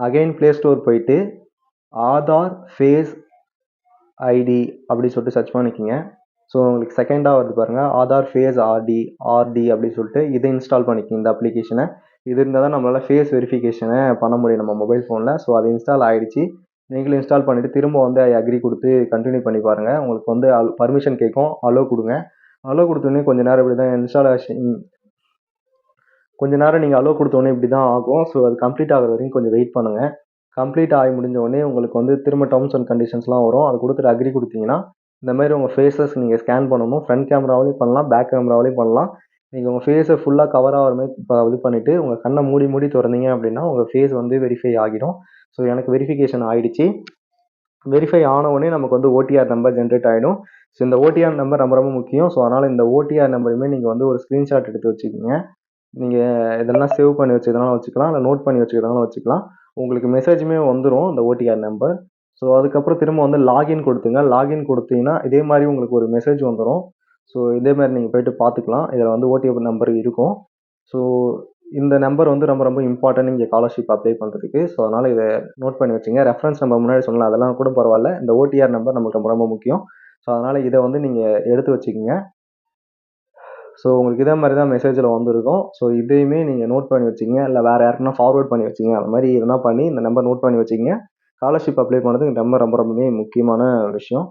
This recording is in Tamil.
அகைன் ப்ளே ஸ்டோர் போயிட்டு ஆதார் ஃபேஸ் ஐடி அப்படி சொல்லிட்டு சர்ச் பண்ணிக்கிங்க. ஸோ உங்களுக்கு செகண்டாக வருது பாருங்கள், ஆதார் ஃபேஸ் ஆர்டி அப்படின்னு சொல்லிட்டு இதை இன்ஸ்டால் பண்ணிக்கிங்க இந்த அப்ளிகேஷனை. இது இருந்தால் தான் நம்மளால் ஃபேஸ் வெரிஃபிகேஷனை பண்ண முடியும் நம்ம மொபைல் ஃபோனில். ஸோ அது இன்ஸ்டால் ஆகிடுச்சு. நீங்களும் இன்ஸ்டால் பண்ணிவிட்டு திரும்ப வந்து அக்ரி கொடுத்து கண்டினியூ பண்ணி பாருங்கள். உங்களுக்கு வந்து பர்மிஷன் கேட்கும், அலோ கொடுங்க. அலோ கொடுத்தோடனே கொஞ்சம் நேரம் இப்படி தான் இன்ஸ்டாலேஷன், கொஞ்சம் நேரம் நீங்கள் அலோ கொடுத்தோடனே இப்படி தான் ஆகும். ஸோ அது கம்ப்ளீட் ஆகிற வரைக்கும் கொஞ்சம் வெயிட் பண்ணுங்கள். கம்ப்ளீட் ஆகி முடிஞ்ச உடனே உங்களுக்கு வந்து திரும்ப டேர்ம்ஸ் அண்ட் கண்டிஷன்ஸ்லாம் வரும். அது கொடுத்துட்டு அக்ரி கொடுத்தீங்கன்னா இந்த மாதிரி உங்கள் ஃபேஸஸ் நீங்கள் ஸ்கேன் பண்ணணும். ஃப்ரண்ட் கேமராவிலையும் பண்ணலாம், பேக் கேமராவிலையும் பண்ணலாம். நீங்கள் உங்கள் ஃபேஸை ஃபுல்லாக கவர் ஆகிற மாதிரி இப்போ இது பண்ணிவிட்டு உங்கள் கண்ணை மூடி மூடி திறந்தீங்க அப்படின்னா உங்கள் ஃபேஸ் வந்து வெரிஃபை ஆகிடும். ஸோ எனக்கு வெரிஃபிகேஷன் ஆகிடுச்சு. வெரிஃபை ஆன உடனே நமக்கு வந்து ஓடிஆர் நம்பர் ஜென்ரேட் ஆகிடும். ஸோ இந்த ஓடிஆர் நம்பர் ரொம்ப ரொம்ப முக்கியம். ஸோ அதனால் இந்த ஓடிஆர் நம்பரையுமே நீங்கள் வந்து ஒரு ஸ்க்ரீன்ஷாட் எடுத்து வச்சுக்கோங்க. நீங்கள் இதெல்லாம் சேவ் பண்ணி வச்சுக்கிறதுனாலும் வச்சுக்கலாம், இல்லை நோட் பண்ணி வச்சுக்கிறதுனாலும் வச்சுக்கலாம். உங்களுக்கு மெசேஜுமே வந்துடும் இந்த ஓடிஆர் நம்பர். ஸோ அதுக்கப்புறம் திரும்ப வந்து லாகின் கொடுத்துங்க. லாகின் கொடுத்தீங்கன்னா இதே மாதிரி உங்களுக்கு ஒரு மெசேஜ் வந்துடும். ஸோ இதே மாதிரி நீங்கள் போய்ட்டு பார்த்துக்கலாம். இதில் வந்து ஓடிபி நம்பர் இருக்கும். ஸோ இந்த நம்பர் வந்து ரொம்ப ரொம்ப இம்பார்ட்டன்ட் இங்கே ஸ்காலர்ஷிப் அப்ளை பண்ணுறதுக்கு. ஸோ அதனால் இதை நோட் பண்ணி வச்சுங்க. ரெஃபரன்ஸ் நம்பர் முன்னாடி சொல்லலாம், அதெல்லாம் கூட பரவாயில்ல. இந்த ஓடிஆர் நம்பர் நமக்கு ரொம்ப ரொம்ப முக்கியம். ஸோ அதனால் இதை வந்து நீங்கள் எடுத்து வச்சுக்கோங்க. ஸோ உங்களுக்கு இதே மாதிரி தான் மெசேஜில் வந்திருக்கும். ஸோ இதையுமே நீங்கள் நோட் பண்ணி வச்சுக்கங்க, இல்லை வேறு யாருக்குன்னா ஃபார்வர்ட் பண்ணி வச்சுங்க. அந்த மாதிரி எதனா பண்ணி இந்த நம்பர் நோட் பண்ணி வச்சுக்கங்க. ஸ்காலர்ஷிப் அப்ளை பண்ணுறதுக்கு ரொம்ப ரொம்ப ரொம்பவே முக்கியமான விஷயம்.